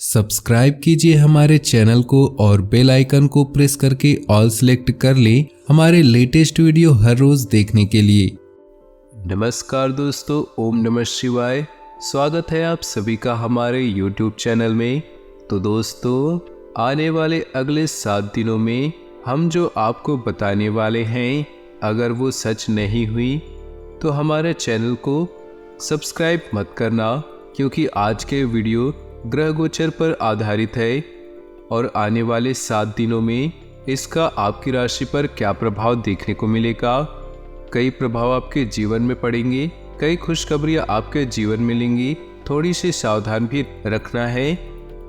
Subscribe कीजिए हमारे channel को और बेल आइकन को प्रेस करके ऑल सेलेक्ट कर लें हमारे लेटेस्ट वीडियो हर रोज देखने के लिए। नमस्कार दोस्तों, ओम नमः शिवाय। स्वागत है आप सभी का हमारे YouTube चैनल में। तो दोस्तों, आने वाले अगले 7 दिनों में हम जो आपको बताने वाले हैं, अगर वो सच नहीं हुई तो हमारे चैनल को सब्सक्राइब मत करना, क्योंकि आज के वीडियो ग्रह गोचर पर आधारित है और आने वाले 7 दिनों में इसका आपकी राशि पर क्या प्रभाव देखने को मिलेगा। कई प्रभाव आपके जीवन में पड़ेंगे, कई खुशखबरियां आपके जीवन में मिलेंगी। थोड़ी सी सावधान भी रखना है।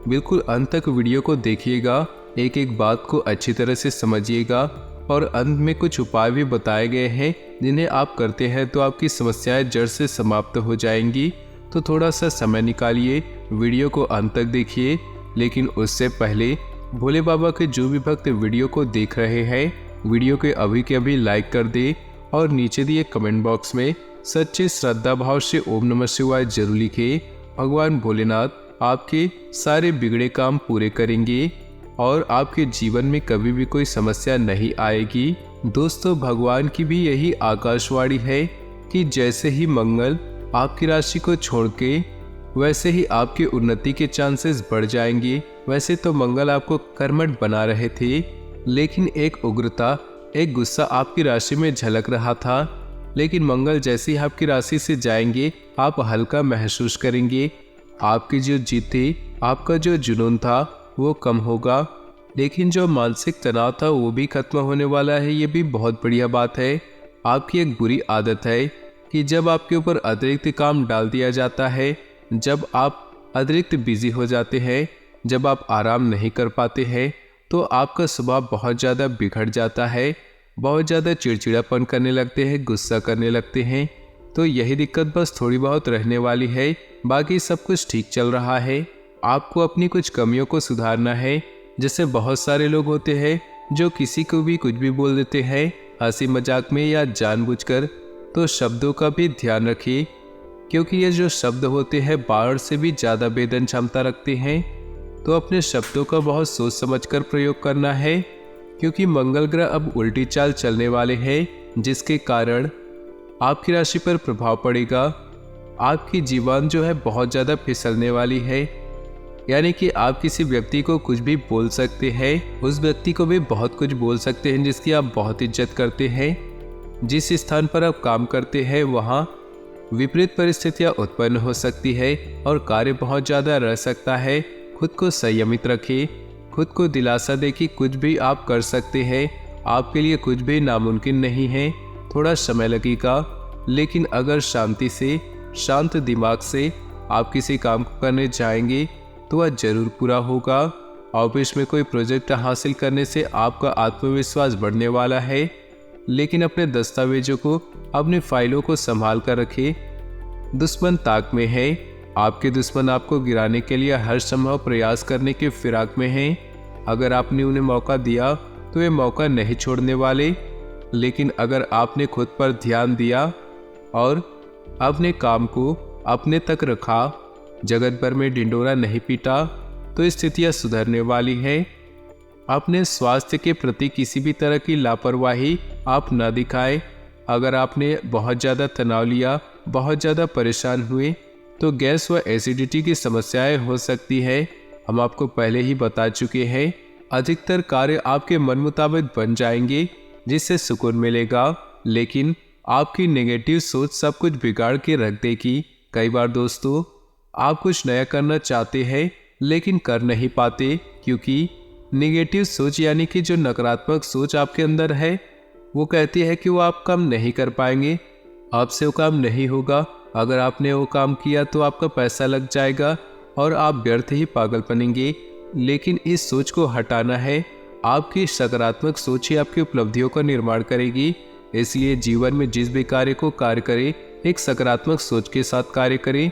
बिल्कुल अंत तक वीडियो को देखिएगा, एक एक बात को अच्छी तरह से समझिएगा और अंत में कुछ उपाय भी बताए गए हैं जिन्हें आप करते हैं तो आपकी समस्याएं जड़ से समाप्त हो जाएंगी। तो थोड़ा सा समय निकालिए, वीडियो को अंत तक देखिए। लेकिन उससे पहले भोले बाबा के जो भी भक्त वीडियो को देख रहे हैं, वीडियो के अभी के अभी लाइक कर दे और नीचे दिए कमेंट बॉक्स में सच्चे श्रद्धा भाव से ओम नमः शिवाय जरूर लिखे। भगवान भोलेनाथ आपके सारे बिगड़े काम पूरे करेंगे और आपके जीवन में कभी भी कोई समस्या नहीं आएगी। दोस्तों, भगवान की भी यही आकाशवाणी है कि जैसे ही मंगल आपकी राशि को छोड़ के वैसे ही आपकी उन्नति के चांसेस बढ़ जाएंगे। वैसे तो मंगल आपको कर्मठ बना रहे थे, लेकिन एक उग्रता, एक गुस्सा आपकी राशि में झलक रहा था। लेकिन मंगल जैसे ही आपकी राशि से जाएंगे, आप हल्का महसूस करेंगे। आपकी जो जिद थी, आपका जो जुनून था, वो कम होगा। लेकिन जो मानसिक तनाव था वो भी खत्म होने वाला है। ये भी बहुत बढ़िया बात है। आपकी एक बुरी आदत है कि जब आपके ऊपर अतिरिक्त काम डाल दिया जाता है, जब आप अतिरिक्त बिजी हो जाते हैं, जब आप आराम नहीं कर पाते हैं, तो आपका स्वभाव बहुत ज़्यादा बिगड़ जाता है। बहुत ज़्यादा चिड़चिड़ापन करने लगते हैं, गुस्सा करने लगते हैं। तो यही दिक्कत बस थोड़ी बहुत रहने वाली है, बाकी सब कुछ ठीक चल रहा है। आपको अपनी कुछ कमियों को सुधारना है। जैसे बहुत सारे लोग होते हैं जो किसी को भी कुछ भी बोल देते हैं, हंसी मजाक में या जानबूझकर। तो शब्दों का भी ध्यान रखिए, क्योंकि ये जो शब्द होते हैं बाढ़ से भी ज़्यादा वेदन क्षमता रखते हैं। तो अपने शब्दों का बहुत सोच समझकर प्रयोग करना है, क्योंकि मंगल ग्रह अब उल्टी चाल चलने वाले हैं, जिसके कारण आपकी राशि पर प्रभाव पड़ेगा। आपकी जीवन जो है बहुत ज़्यादा फिसलने वाली है। यानी कि आप किसी व्यक्ति को कुछ भी बोल सकते हैं, उस व्यक्ति को भी बहुत कुछ बोल सकते हैं जिसकी आप बहुत इज्जत करते हैं। जिस स्थान पर आप काम करते हैं वहाँ विपरीत परिस्थितियाँ उत्पन्न हो सकती है और कार्य बहुत ज़्यादा रह सकता है। खुद को संयमित रखिए, खुद को दिलासा दे कि कुछ भी आप कर सकते हैं, आपके लिए कुछ भी नामुमकिन नहीं है। थोड़ा समय लगेगा, लेकिन अगर शांति से, शांत दिमाग से आप किसी काम को करने जाएंगे तो वह जरूर पूरा होगा। ऑफिस में कोई प्रोजेक्ट हासिल करने से आपका आत्मविश्वास बढ़ने वाला है। लेकिन अपने दस्तावेजों को, अपनी फाइलों को संभाल कर रखें। दुश्मन ताक में है। आपके दुश्मन आपको गिराने के लिए हर संभव प्रयास करने के फिराक में हैं। अगर आपने उन्हें मौका दिया तो वे मौका नहीं छोड़ने वाले। लेकिन अगर आपने खुद पर ध्यान दिया और अपने काम को अपने तक रखा, जगत भर में ढिंढोरा नहीं पीटा, तो स्थितियां सुधरने वाली है। अपने स्वास्थ्य के प्रति किसी भी तरह की लापरवाही आप न दिखाएं। अगर आपने बहुत ज़्यादा तनाव लिया, बहुत ज़्यादा परेशान हुए, तो गैस व एसिडिटी की समस्याएं हो सकती है। हम आपको पहले ही बता चुके हैं। अधिकतर कार्य आपके मन मुताबिक बन जाएंगे, जिससे सुकून मिलेगा। लेकिन आपकी नेगेटिव सोच सब कुछ बिगाड़ के रख देगी। कई बार दोस्तों, आप कुछ नया करना चाहते हैं लेकिन कर नहीं पाते, क्योंकि नेगेटिव सोच यानी कि जो नकारात्मक सोच आपके अंदर है, वो कहती है कि वो आप काम नहीं कर पाएंगे, आपसे वो काम नहीं होगा। अगर आपने वो काम किया तो आपका पैसा लग जाएगा और आप व्यर्थ ही पागल बनेंगे। लेकिन इस सोच को हटाना है। आपकी सकारात्मक सोच ही आपकी उपलब्धियों का निर्माण करेगी। इसलिए जीवन में जिस भी कार्य को कार्य करें, एक सकारात्मक सोच के साथ कार्य करें,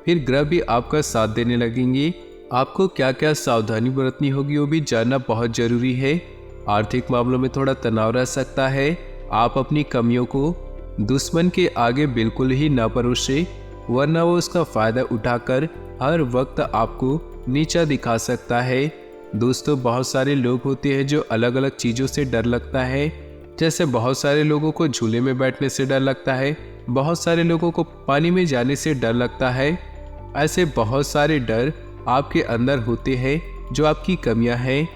फिर ग्रह भी आपका साथ देने लगेंगे। आपको क्या क्या सावधानी बरतनी होगी वो भी जानना बहुत जरूरी है। आर्थिक मामलों में थोड़ा तनाव रह सकता है। आप अपनी कमियों को दुश्मन के आगे बिल्कुल ही न परोसें, वरना वो उसका फायदा उठाकर हर वक्त आपको नीचा दिखा सकता है। दोस्तों, बहुत सारे लोग होते हैं जो अलग अलग चीज़ों से डर लगता है। जैसे बहुत सारे लोगों को झूले में बैठने से डर लगता है, बहुत सारे लोगों को पानी में जाने से डर लगता है। ऐसे बहुत सारे डर आपके अंदर होते हैं जो आपकी कमियां हैं।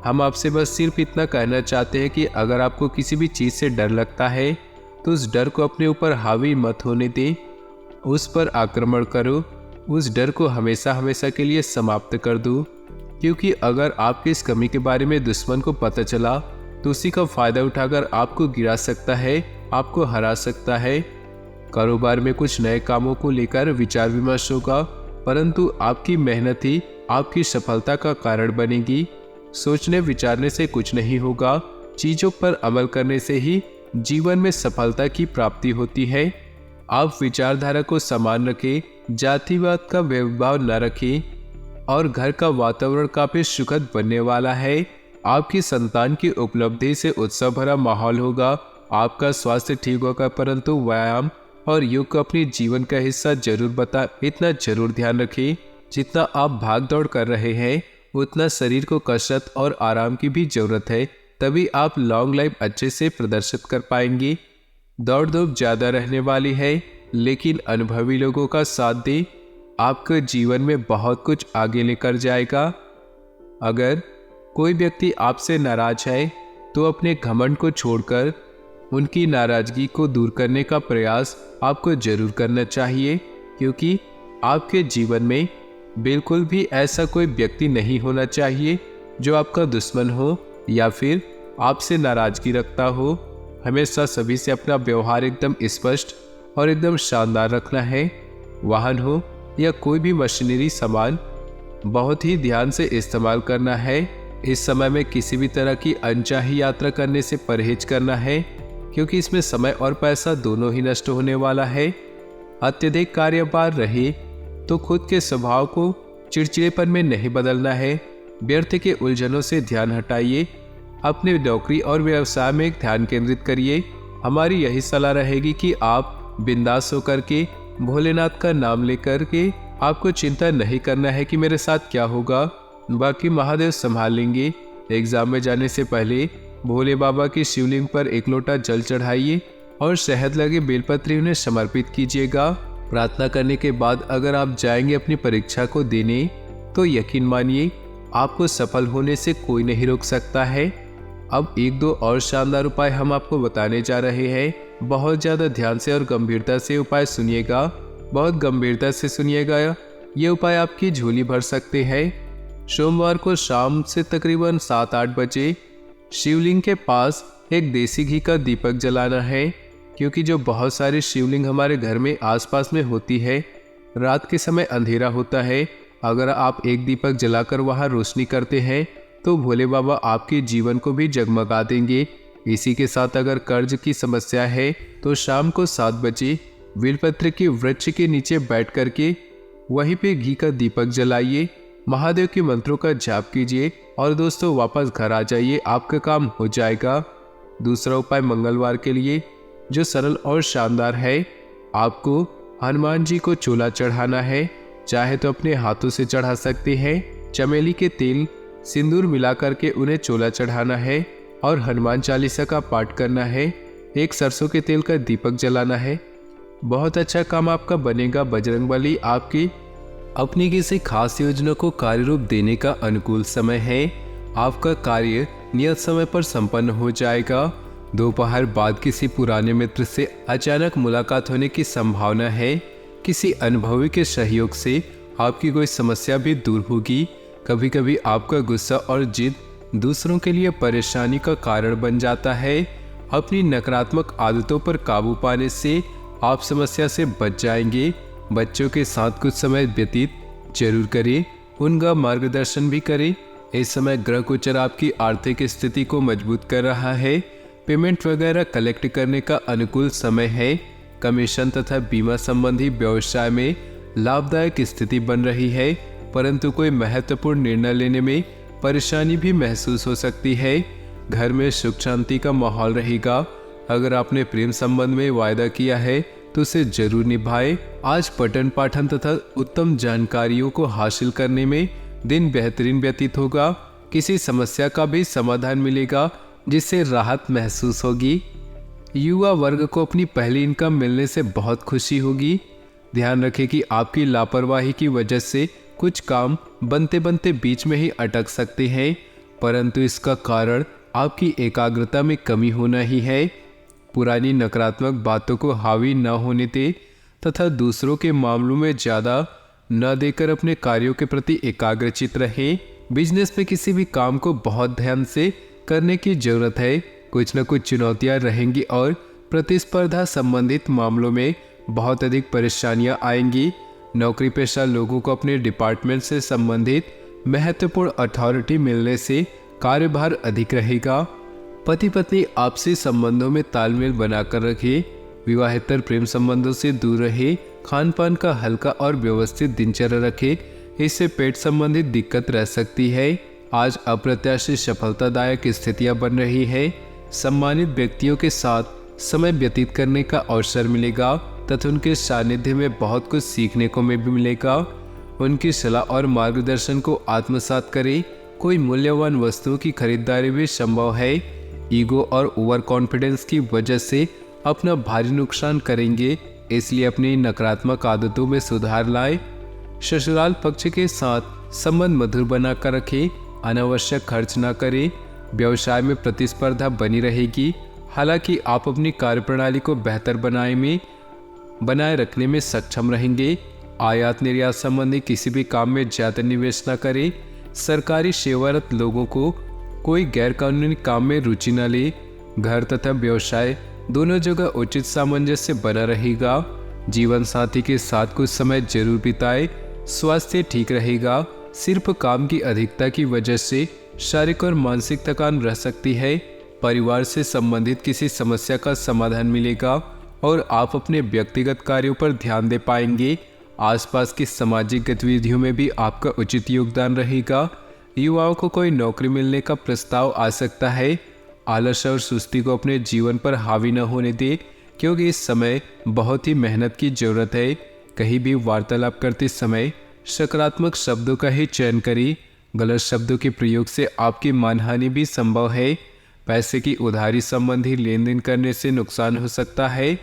हम आपसे बस सिर्फ इतना कहना चाहते हैं कि अगर आपको किसी भी चीज़ से डर लगता है तो उस डर को अपने ऊपर हावी मत होने दें, उस पर आक्रमण करो, उस डर को हमेशा हमेशा के लिए समाप्त कर दो। क्योंकि अगर आपकी इस कमी के बारे में दुश्मन को पता चला तो उसी का फायदा उठाकर आपको गिरा सकता है, आपको हरा सकता है। कारोबार में कुछ नए कामों को लेकर विचार विमर्श होगा, परंतु आपकी मेहनत ही आपकी सफलता का कारण बनेगी। सोचने विचारने से कुछ नहीं होगा, चीज़ों पर अमल करने से ही जीवन में सफलता की प्राप्ति होती है। आप विचारधारा को समान रखें, जातिवाद का भेदभाव न रखें और घर का वातावरण काफी सुखद बनने वाला है। आपकी संतान की उपलब्धि से उत्साह भरा माहौल होगा। आपका स्वास्थ्य ठीक होगा, परंतु व्यायाम और योग को अपने जीवन का हिस्सा जरूर इतना जरूर ध्यान रखें। जितना आप भाग दौड़ कर रहे हैं उतना शरीर को कसरत और आराम की भी जरूरत है, तभी आप लॉन्ग लाइफ अच्छे से प्रदर्शित कर पाएंगे। दौड़ धूप ज़्यादा रहने वाली है, लेकिन अनुभवी लोगों का साथ दे आपके जीवन में बहुत कुछ आगे लेकर जाएगा। अगर कोई व्यक्ति आपसे नाराज है तो अपने घमंड को छोड़कर उनकी नाराजगी को दूर करने का प्रयास आपको जरूर करना चाहिए, क्योंकि आपके जीवन में बिल्कुल भी ऐसा कोई व्यक्ति नहीं होना चाहिए जो आपका दुश्मन हो या फिर आपसे नाराजगी रखता हो। हमेशा सभी से अपना व्यवहार एकदम स्पष्ट और एकदम शानदार रखना है। वाहन हो या कोई भी मशीनरी सामान बहुत ही ध्यान से इस्तेमाल करना है। इस समय में किसी भी तरह की अनचाही यात्रा करने से परहेज करना है, क्योंकि इसमें समय और पैसा दोनों ही नष्ट होने वाला है। अत्यधिक कार्यभार रहे तो खुद के स्वभाव को चिड़चिड़ेपन में नहीं बदलना है। व्यर्थ के उलझनों से ध्यान हटाइए, अपने नौकरी और व्यवसाय में ध्यान केंद्रित करिए। हमारी यही सलाह रहेगी कि आप बिंदास होकर के भोलेनाथ का नाम लेकर के आपको चिंता नहीं करना है कि मेरे साथ क्या होगा, बाकी महादेव संभाल लेंगे। एग्जाम में जाने से पहले भोले बाबा की शिवलिंग पर एक लोटा जल चढ़ाइए और शहद लगे बेलपत्री उन्हें समर्पित कीजिएगा। प्रार्थना करने के बाद अगर आप जाएंगे अपनी परीक्षा को देने तो यकीन मानिए आपको सफल होने से कोई नहीं रोक सकता है। अब एक दो और शानदार उपाय हम आपको बताने जा रहे हैं। बहुत ज़्यादा ध्यान से और गंभीरता से उपाय सुनिएगा, बहुत गंभीरता से सुनिएगा। ये उपाय आपकी झोली भर सकते हैं। सोमवार को शाम से तकरीबन 7-8 बजे शिवलिंग के पास एक देसी घी का दीपक जलाना है, क्योंकि जो बहुत सारी शिवलिंग हमारे घर में आसपास में होती है, रात के समय अंधेरा होता है। अगर आप एक दीपक जलाकर वहां रोशनी करते हैं तो भोले बाबा आपके जीवन को भी जगमगा देंगे। इसी के साथ अगर कर्ज की समस्या है तो शाम को 7 बजे बेलपत्र के वृक्ष के नीचे बैठ करके वहीं पे घी का दीपक जलाइए, महादेव के मंत्रों का जाप कीजिए और दोस्तों वापस घर आ जाइए, आपका काम हो जाएगा। दूसरा उपाय मंगलवार के लिए जो सरल और शानदार है, आपको हनुमान जी को चोला चढ़ाना है। चाहे तो अपने हाथों से चढ़ा सकते हैं। चमेली के तेल सिंदूर मिलाकर के उन्हें चोला चढ़ाना है और हनुमान चालीसा का पाठ करना है। एक सरसों के तेल का दीपक जलाना है। बहुत अच्छा काम आपका बनेगा। बजरंगबली आपकी अपनी किसी खास योजना को कार्य रूप देने का अनुकूल समय है। आपका कार्य नियत समय पर संपन्न हो जाएगा। दोपहर बाद किसी पुराने मित्र से अचानक मुलाकात होने की संभावना है। किसी अनुभवी के सहयोग से आपकी कोई समस्या भी दूर होगी। कभी कभी आपका गुस्सा और जिद दूसरों के लिए परेशानी का कारण बन जाता है। अपनी नकारात्मक आदतों पर काबू पाने से आप समस्या से बच जाएंगे। बच्चों के साथ कुछ समय व्यतीत जरूर करें, उनका मार्गदर्शन भी करें। इस समय ग्रह गोचर आपकी आर्थिक स्थिति को मजबूत कर रहा है। पेमेंट वगैरह कलेक्ट करने का अनुकूल समय है। कमीशन तथा बीमा संबंधी व्यवसाय में लाभदायक स्थिति बन रही है, परंतु कोई महत्वपूर्ण निर्णय लेने में परेशानी भी महसूस हो सकती है। घर में सुख शांति का माहौल रहेगा। अगर आपने प्रेम संबंध में वायदा किया है तो उसे जरूर निभाएं। आज पठन पाठन तथा उत्तम जानकारियों को हासिल करने में दिन बेहतरीन व्यतीत होगा। किसी समस्या का भी समाधान मिलेगा जिससे राहत महसूस होगी। युवा वर्ग को अपनी पहली इनकम मिलने से बहुत खुशी होगी। ध्यान रखें कि आपकी लापरवाही की वजह से कुछ काम बनते बनते बीच में ही अटक सकते हैं, परंतु इसका कारण आपकी एकाग्रता में कमी होना ही है। पुरानी नकारात्मक बातों को हावी न होने दें तथा दूसरों के मामलों में ज़्यादा न देकर अपने कार्यों के प्रति एकाग्रचित रहें। बिजनेस में किसी भी काम को बहुत ध्यान से करने की जरूरत है। कुछ न कुछ चुनौतियां रहेंगी और प्रतिस्पर्धा संबंधित मामलों में बहुत अधिक परेशानियां आएंगी। नौकरी पेशा लोगों को अपने डिपार्टमेंट से संबंधित महत्वपूर्ण अथॉरिटी मिलने से कार्यभार अधिक रहेगा। पति पत्नी आपसी संबंधों में तालमेल बनाकर रखें। विवाहेतर प्रेम संबंधों से दूर रहे। खान पान का हल्का और व्यवस्थित दिनचर्या रखें, इससे पेट संबंधित दिक्कत रह सकती है। आज अप्रत्याशित सफलतादायक स्थितियां बन रही है। सम्मानित व्यक्तियों के साथ समय व्यतीत करने का अवसर मिलेगा तथा उनके सानिध्य में बहुत कुछ सीखने को भी मिलेगा। उनकी सलाह और मार्गदर्शन को आत्मसात करें। कोई मूल्यवान वस्तुओं की खरीदारी भी संभव है। ईगो और ओवर कॉन्फिडेंस की वजह से अपना भारी नुकसान करेंगे, इसलिए अपनी नकारात्मक आदतों में सुधार लाएं। ससुराल पक्ष के साथ संबंध मधुर बनाकर रखें। अनावश्यक खर्च न करें। व्यवसाय में प्रतिस्पर्धा बनी रहेगी, हालांकि आप अपनी कार्यप्रणाली को बेहतर बनाए रखने में सक्षम रहेंगे। आयात निर्यात संबंधी किसी भी काम में ज़्यादा निवेश न करें। सरकारी सेवारत लोगों को कोई गैरकानूनी काम में रुचि न ले। घर तथा व्यवसाय दोनों जगह उचित सामंजस्य बना रहेगा। जीवन साथी के साथ कुछ समय जरूर बिताए। स्वास्थ्य ठीक रहेगा। सिर्फ काम की अधिकता की वजह से शारीरिक और मानसिक थकान रह सकती है। परिवार से संबंधित किसी समस्या का समाधान मिलेगा और आप अपने व्यक्तिगत कार्यों पर ध्यान दे पाएंगे। आसपास की सामाजिक गतिविधियों में भी आपका उचित योगदान रहेगा। युवाओं को कोई नौकरी मिलने का प्रस्ताव आ सकता है। आलस और सुस्ती को अपने जीवन पर हावी न होने दें, क्योंकि इस समय बहुत ही मेहनत की जरूरत है। कहीं भी वार्तालाप करते समय सकारात्मक शब्दों का ही चयन करें। गलत शब्दों के प्रयोग से आपकी मानहानि भी संभव है। पैसे की उधारी संबंधी लेन देन करने से नुकसान हो सकता है।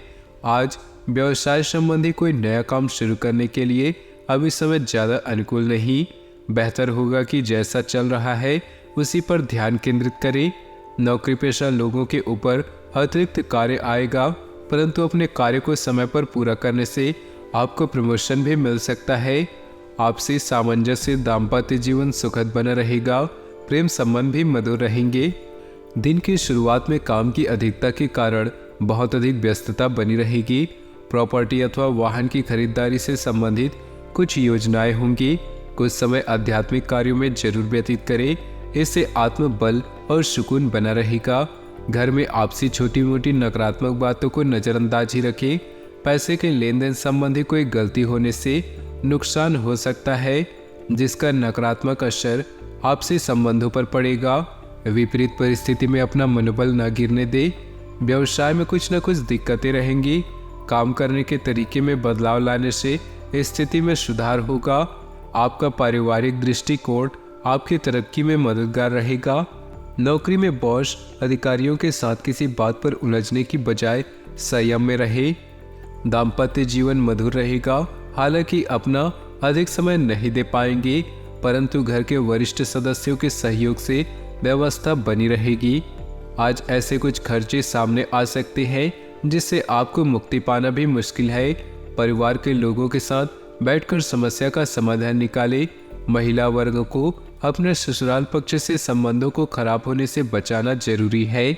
आज व्यवसाय संबंधी कोई नया काम शुरू करने के लिए अभी समय ज़्यादा अनुकूल नहीं। बेहतर होगा कि जैसा चल रहा है उसी पर ध्यान केंद्रित करें। नौकरी पेशा लोगों के ऊपर अतिरिक्त कार्य आएगा, परंतु अपने कार्य को समय पर पूरा करने से आपको प्रमोशन भी मिल सकता है। आपसी सामंजस्य दाम्पत्य जीवन सुखद बना रहेगा। प्रेम संबंध भी मधुर रहेंगे। दिन की शुरुआत में काम की अधिकता के कारण बहुत अधिक व्यस्तता बनी रहेगी। प्रॉपर्टी अथवा वाहन की खरीदारी से संबंधित कुछ योजनाएं होंगी। कुछ समय आध्यात्मिक कार्यों में जरूर व्यतीत करें, इससे आत्मबल और सुकून बना रहेगा। घर में आपसी छोटी मोटी नकारात्मक बातों को नज़रअंदाज ही रखें। पैसे के लेन देन संबंधी कोई गलती होने से नुकसान हो सकता है, जिसका नकारात्मक असर आपसी संबंधों पर पड़ेगा। विपरीत परिस्थिति में अपना मनोबल न गिरने दे। व्यवसाय में कुछ न कुछ दिक्कतें रहेंगी। काम करने के तरीके में बदलाव लाने से स्थिति में सुधार होगा। आपका पारिवारिक दृष्टिकोण आपकी तरक्की में मददगार रहेगा। नौकरी में बॉस अधिकारियों के साथ किसी बात पर उलझने की बजाय संयम में रहे। दाम्पत्य जीवन मधुर रहेगा, हालांकि अपना अधिक समय नहीं दे पाएंगे, परंतु घर के वरिष्ठ सदस्यों के सहयोग से व्यवस्था बनी रहेगी। आज ऐसे कुछ खर्चे सामने आ सकते हैं जिससे आपको मुक्ति पाना भी मुश्किल है। परिवार के लोगों के साथ बैठकर समस्या का समाधान निकालें। महिला वर्ग को अपने ससुराल पक्ष से संबंधों को खराब होने से बचाना जरूरी है।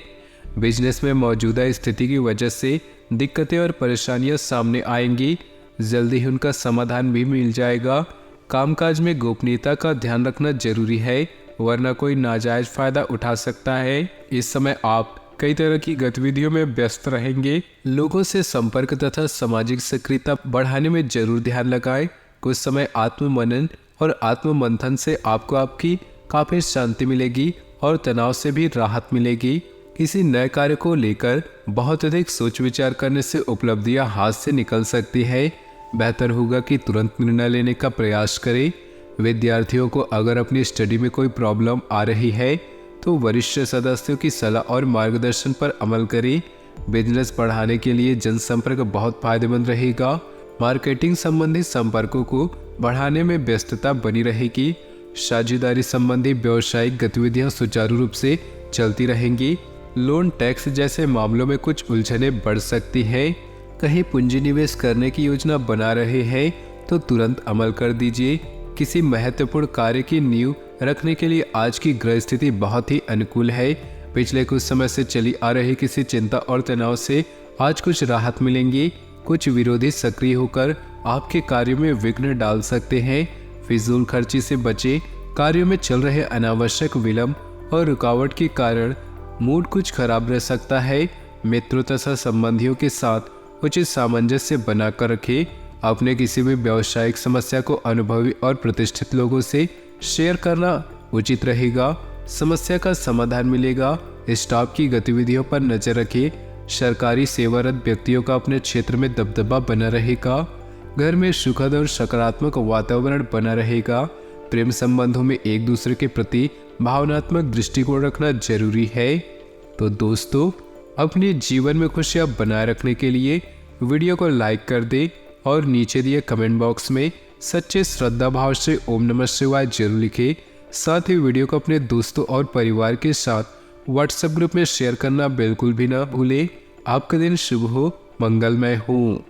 बिजनेस में मौजूदा स्थिति की वजह से दिक्कतें और परेशानियां सामने आएंगी, जल्दी ही उनका समाधान भी मिल जाएगा। कामकाज में गोपनीयता का ध्यान रखना जरूरी है, वरना कोई नाजायज फायदा उठा सकता है। इस समय आप कई तरह की गतिविधियों में व्यस्त रहेंगे। लोगों से संपर्क तथा सामाजिक सक्रियता बढ़ाने में जरूर ध्यान लगाएं। कुछ समय आत्ममनन और आत्ममंथन से आपको आपकी काफी शांति मिलेगी और तनाव से भी राहत मिलेगी। किसी नए कार्य को लेकर बहुत अधिक सोच विचार करने से उपलब्धियां हाथ से निकल सकती है। बेहतर होगा कि तुरंत निर्णय लेने का प्रयास करें। विद्यार्थियों को अगर अपनी स्टडी में कोई प्रॉब्लम आ रही है तो वरिष्ठ सदस्यों की सलाह और मार्गदर्शन पर अमल करें। बिजनेस बढ़ाने के लिए जनसंपर्क बहुत फायदेमंद रहेगा। मार्केटिंग संबंधी संपर्कों को बढ़ाने में व्यस्तता बनी रहेगी। साझेदारी संबंधी व्यावसायिक गतिविधियां सुचारू रूप से चलती रहेंगी। लोन टैक्स जैसे मामलों में कुछ उलझने बढ़ सकती हैं। कहीं पूंजी निवेश करने की योजना बना रहे हैं तो तुरंत अमल कर दीजिए। किसी महत्वपूर्ण कार्य की नींव रखने के लिए आज की ग्रह स्थिति बहुत ही अनुकूल है। पिछले कुछ समय से चली आ रही किसी चिंता और तनाव से आज कुछ राहत मिलेंगी। कुछ विरोधी सक्रिय होकर आपके कार्यों में विघ्न डाल सकते हैं। फिजूल खर्ची से बचे। कार्यों में चल रहे अनावश्यक विलंब और रुकावट के कारण मूड कुछ खराब रह सकता है। मित्रों तथा संबंधियों के साथ उचित सामंजस्य बनाकर रखें। अपने किसी भी व्यावसायिक समस्या को अनुभवी और प्रतिष्ठित लोगों से शेयर करना उचित रहेगा। समस्या का समाधान मिलेगा। स्टाफ की गतिविधियों पर नजर रखें। सरकारी सेवारत व्यक्तियों का अपने क्षेत्र में दबदबा बना रहेगा। घर में सुखद और सकारात्मक वातावरण बना रहेगा। प्रेम संबंधों में एक दूसरे के प्रति भावनात्मक दृष्टिकोण रखना जरूरी है। तो दोस्तों, अपने जीवन में खुशियां बनाए रखने के लिए वीडियो को लाइक कर दें और नीचे दिए कमेंट बॉक्स में सच्चे श्रद्धा भाव से ओम नमः शिवाय जरूर लिखें। साथ ही वीडियो को अपने दोस्तों और परिवार के साथ व्हाट्सएप ग्रुप में शेयर करना बिल्कुल भी ना भूलें। आपका दिन शुभ हो, मंगलमय हो।